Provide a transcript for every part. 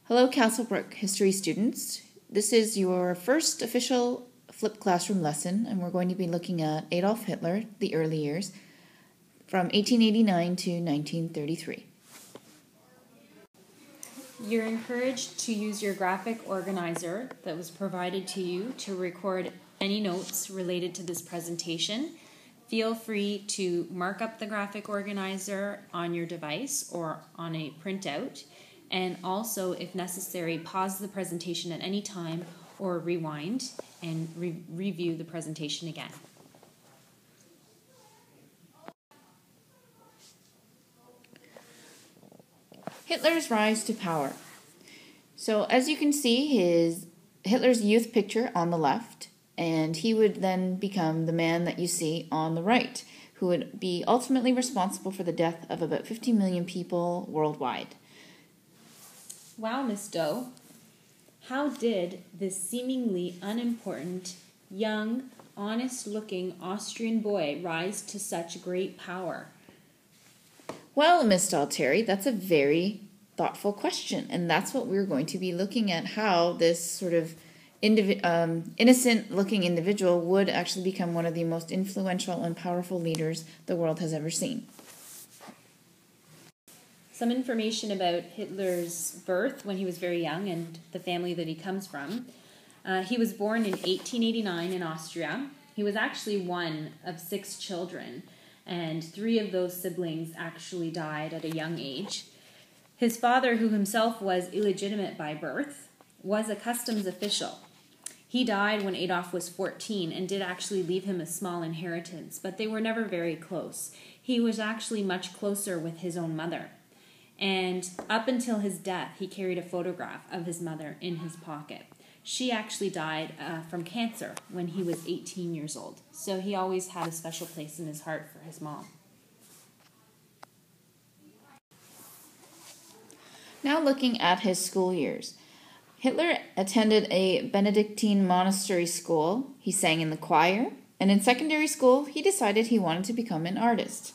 Hello, Castlebrook history students. This is your first official flipped classroom lesson, and we're going to be looking at Adolf Hitler, the early years, from 1889 to 1933. You're encouraged to use your graphic organizer that was provided to you to record any notes related to this presentation. Feel free to mark up the graphic organizer on your device or on a printout, and also, if necessary, pause the presentation at any time or rewind and review the presentation again. Hitler's rise to power. So as you can see, Hitler's youth picture on the left, and he would then become the man that you see on the right, who would be ultimately responsible for the death of about 50 million people worldwide. Wow, Miss Doe. How did this seemingly unimportant, young, honest-looking Austrian boy rise to such great power? Well, Miss Dalteri, that's a very thoughtful question, and that's what we're going to be looking at, how this sort of innocent-looking individual would actually become one of the most influential and powerful leaders the world has ever seen. Some information about Hitler's birth when he was very young and the family that he comes from. He was born in 1889 in Austria. He was actually one of 6 children, and 3 of those siblings actually died at a young age. His father, who himself was illegitimate by birth, was a customs official. He died when Adolf was 14 and did actually leave him a small inheritance, but they were never very close. He was actually much closer with his own mother. And up until his death, he carried a photograph of his mother in his pocket. She actually died from cancer when he was 18 years old. So he always had a special place in his heart for his mom. Now looking at his school years. Hitler attended a Benedictine monastery school. He sang in the choir. And in secondary school, he decided he wanted to become an artist.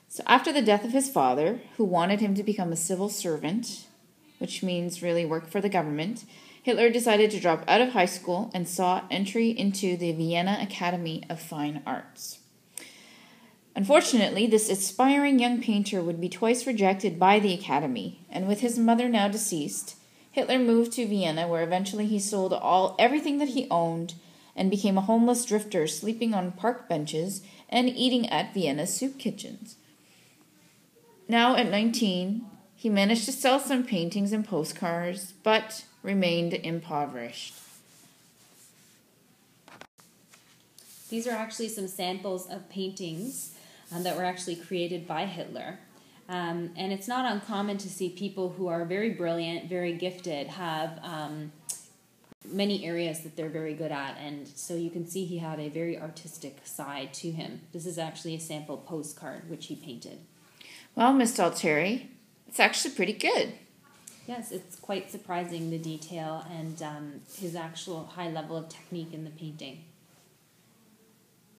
So after the death of his father, who wanted him to become a civil servant, which means really work for the government, Hitler decided to drop out of high school and sought entry into the Vienna Academy of Fine Arts. Unfortunately, this aspiring young painter would be twice rejected by the Academy, and with his mother now deceased, Hitler moved to Vienna, where eventually he sold everything that he owned and became a homeless drifter, sleeping on park benches and eating at Vienna soup kitchens. Now at 19, he managed to sell some paintings and postcards, but remained impoverished. These are actually some samples of paintings that were actually created by Hitler. And it's not uncommon to see people who are very brilliant, very gifted, have many areas that they're very good at. And so you can see he had a very artistic side to him. This is actually a sample postcard which he painted. Well, Miss Dalteri, it's actually pretty good. Yes, it's quite surprising, the detail and his actual high level of technique in the painting.